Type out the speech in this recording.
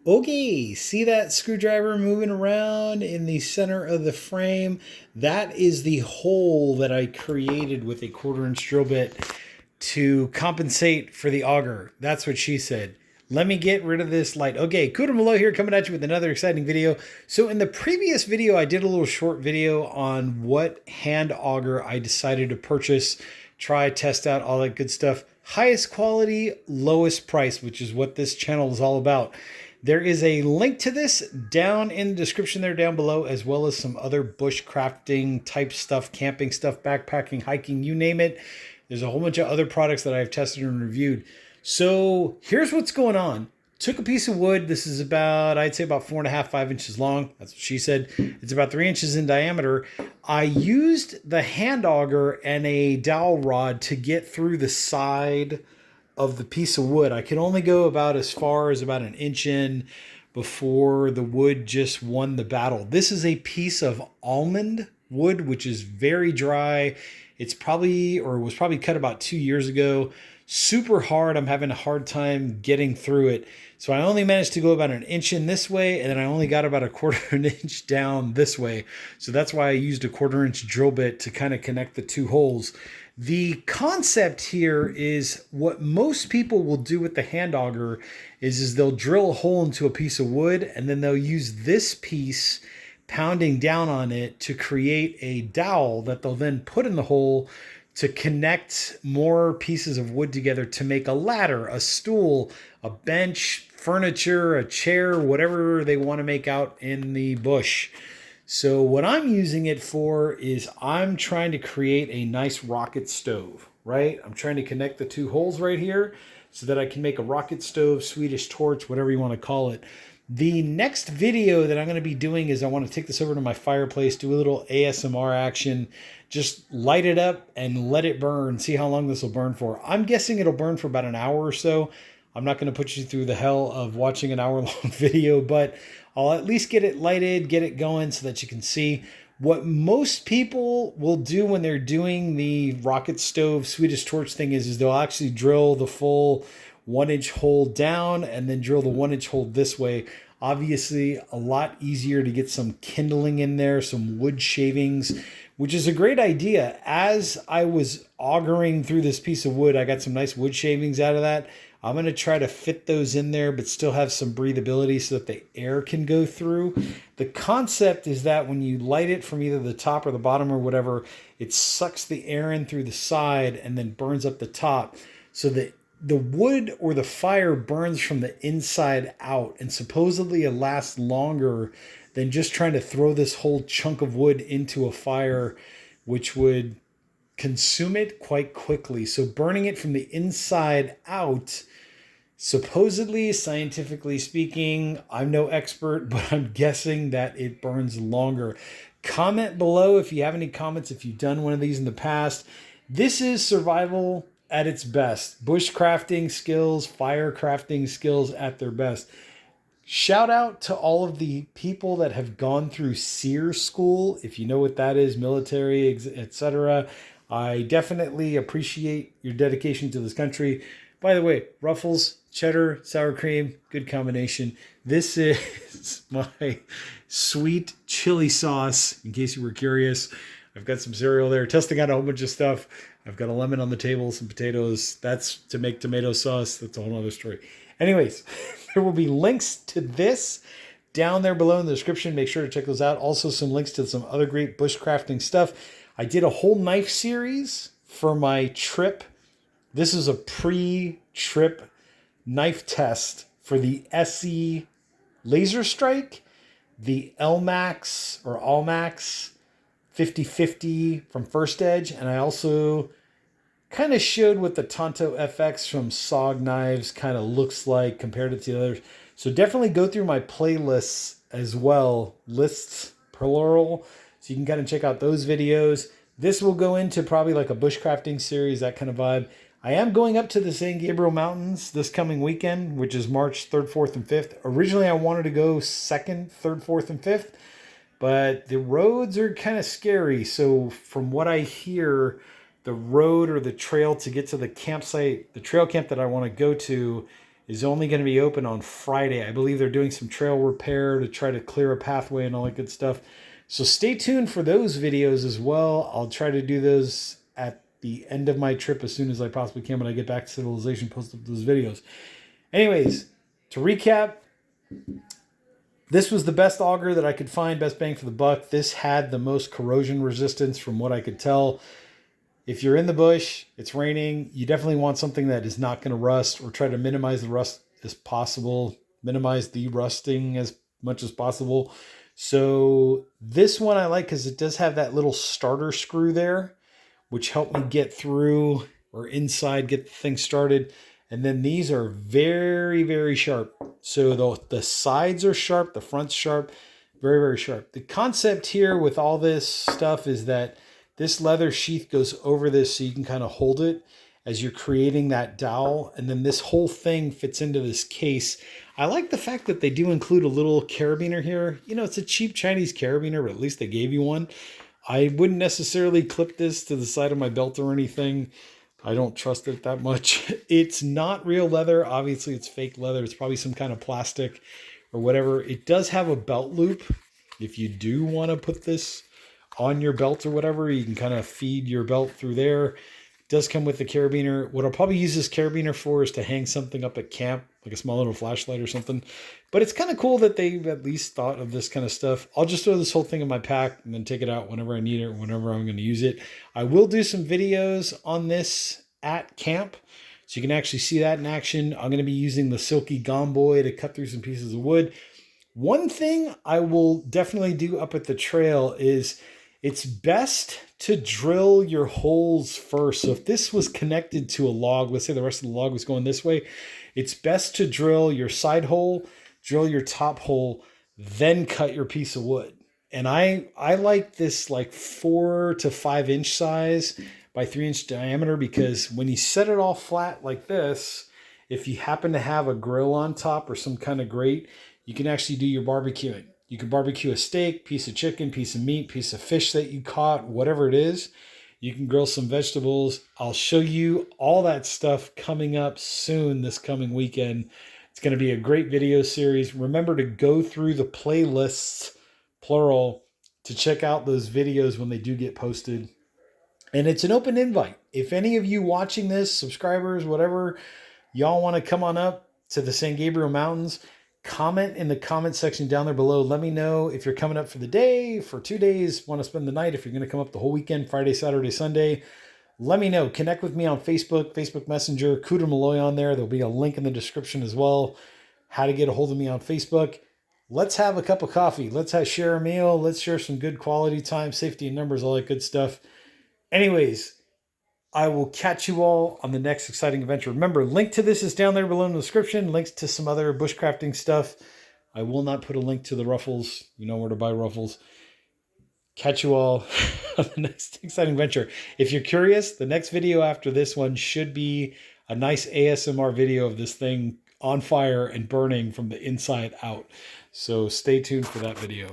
Okay, see that screwdriver moving around in the center of the frame? That is the hole that I created with a 1/4" drill bit to compensate for the auger. That's what she said. Let me get rid of this light. Okay, Kuda Malo here, coming at you with another exciting video. So in the previous video, I did a little short video on what hand auger I decided to purchase, try, test out, all that good stuff. Highest quality, lowest price, which is what this channel is all about. There is a link to this down in the description there down below, as well as some other bushcrafting type stuff, camping stuff, backpacking, hiking, you name it. There's a whole bunch of other products that I've tested and reviewed. So here's what's going on. Took a piece of wood. This is about, I'd say about 4.5, 5 inches long. That's what she said. It's about 3 inches in diameter. I used the hand auger and a dowel rod to get through the side of the piece of wood. I could only go about as far as about 1 inch in before the wood just won the battle. This is a piece of almond wood, which is very dry. It's probably, or was probably cut about 2 years ago. Super hard. I'm having a hard time getting through it. So I only managed to go about 1 inch in this way, and then I only got about 1/4 inch down this way. So that's why I used a 1/4 inch drill bit to kind of connect the two holes. The concept here is what most people will do with the hand auger is they'll drill a hole into a piece of wood, and then they'll use this piece pounding down on it to create a dowel that they'll then put in the hole to connect more pieces of wood together to make a ladder, a stool, a bench, furniture, a chair, whatever they want to make out in the bush. So what I'm using it for is I'm trying to create a nice rocket stove, right? I'm trying to connect the two holes right here so that I can make a rocket stove, Swedish torch, whatever you want to call it. The next video that I'm going to be doing is I want to take this over to my fireplace, do a little ASMR action, just light it up and let it burn, see how long this will burn for. I'm guessing it'll burn for about an hour or so. I'm not going to put you through the hell of watching an hour-long video, but I'll at least get it lighted, get it going so that you can see. What most people will do when they're doing the rocket stove Swedish torch thing is they'll actually drill the full 1 inch hole down and then drill the 1 inch hole this way. Obviously, a lot easier to get some kindling in there, some wood shavings, which is a great idea. As I was augering through this piece of wood, I got some nice wood shavings out of that. I'm going to try to fit those in there, but still have some breathability so that the air can go through. The concept is that when you light it from either the top or the bottom or whatever, it sucks the air in through the side and then burns up the top so that the wood or the fire burns from the inside out, and supposedly it lasts longer than just trying to throw this whole chunk of wood into a fire, which would consume it quite quickly. So burning it from the inside out, supposedly, scientifically speaking, I'm no expert, but I'm guessing that it burns longer. Comment below if you have any comments, if you've done one of these in the past. This is survival at its best. Bushcrafting skills, firecrafting skills at their best. Shout out to all of the people that have gone through SEER school. If you know what that is, military, etc. I definitely appreciate your dedication to this country. By the way, Ruffles, cheddar, sour cream, good combination. This is my sweet chili sauce, in case you were curious. I've got some cereal there, testing out a whole bunch of stuff. I've got a lemon on the table, some potatoes. That's to make tomato sauce. That's a whole other story. Anyways, there will be links to this down there below in the description. Make sure to check those out. Also, some links to some other great bushcrafting stuff. I did a whole knife series for my trip. This is a pre-trip knife test for the Esee Laser Strike, the L-Max or All-Max 50/50 from First Edge, and I also kind of showed what the Tanto FX from Sog Knives kind of looks like compared to the others. So definitely go through my playlists as well, lists plural, so you can kind of check out those videos. This will go into probably like a bushcrafting series, that kind of vibe. I am going up to the San Gabriel Mountains this coming weekend, which is March 3rd, 4th, and 5th. Originally, I wanted to go 2nd, 3rd, 4th, and 5th, but the roads are kind of scary. So from what I hear, the road or the trail to get to the campsite, the trail camp that I want to go to, is only going to be open on Friday. I believe they're doing some trail repair to try to clear a pathway and all that good stuff. So stay tuned for those videos as well. I'll try to do those at the end of my trip as soon as I possibly can when I get back to civilization, post up those videos. Anyways, to recap, this was the best auger that I could find, best bang for the buck. This had the most corrosion resistance from what I could tell. If you're in the bush, it's raining, you definitely want something that is not going to rust, or try to minimize the rust as possible, minimize the rusting as much as possible. So this one I like because it does have that little starter screw there, which helped me get through or inside, get the thing started. And then these are very, very sharp. So the sides are sharp, the front's sharp, very, very sharp. The concept here with all this stuff is that this leather sheath goes over this so you can kind of hold it as you're creating that dowel. And then this whole thing fits into this case. I like the fact that they do include a little carabiner here. You know, it's a cheap Chinese carabiner, but at least they gave you one. I wouldn't necessarily clip this to the side of my belt or anything. I don't trust it that much. It's not real leather. Obviously, it's fake leather. It's probably some kind of plastic or whatever. It does have a belt loop. If you do want to put this on your belt or whatever, you can kind of feed your belt through there. It does come with the carabiner. What I'll probably use this carabiner for is to hang something up at camp, like a small little flashlight or something. But it's kind of cool that they've at least thought of this kind of stuff. I'll just throw this whole thing in my pack and then take it out whenever I need it, whenever I'm going to use it. I will do some videos on this at camp, so you can actually see that in action. I'm going to be using the Silky Gomboy to cut through some pieces of wood. One thing I will definitely do up at the trail is it's best to drill your holes first. So if this was connected to a log, let's say the rest of the log was going this way, it's best to drill your side hole, drill your top hole, then cut your piece of wood. And I like this like 4 to 5 inch size by 3 inch diameter, because when you set it all flat like this, if you happen to have a grill on top or some kind of grate, you can actually do your barbecuing. You can barbecue a steak, piece of chicken, piece of meat, piece of fish that you caught, whatever it is. You can grill some vegetables. I'll show you all that stuff coming up soon this coming weekend. It's going to be a great video series. Remember to go through the playlists, plural, to check out those videos when they do get posted. And it's an open invite. If any of you watching this, subscribers, whatever, y'all want to come on up to the San Gabriel Mountains, comment in the comment section down there below. Let me know if you're coming up for the day, for 2 days, want to spend the night, if you're going to come up the whole weekend, Friday, Saturday, Sunday. Let me know. Connect with me on Facebook, Facebook Messenger, Cooter Malloy on there. There'll be a link in the description as well, how to get a hold of me on Facebook. Let's have a cup of coffee. Let's share a meal. Let's share some good quality time, safety in numbers, all that good stuff. Anyways, I will catch you all on the next exciting adventure. Remember, link to this is down there below in the description. Links to some other bushcrafting stuff. I will not put a link to the ruffles. You know where to buy ruffles. Catch you all on the next exciting adventure. If you're curious, the next video after this one should be a nice ASMR video of this thing on fire and burning from the inside out. So stay tuned for that video.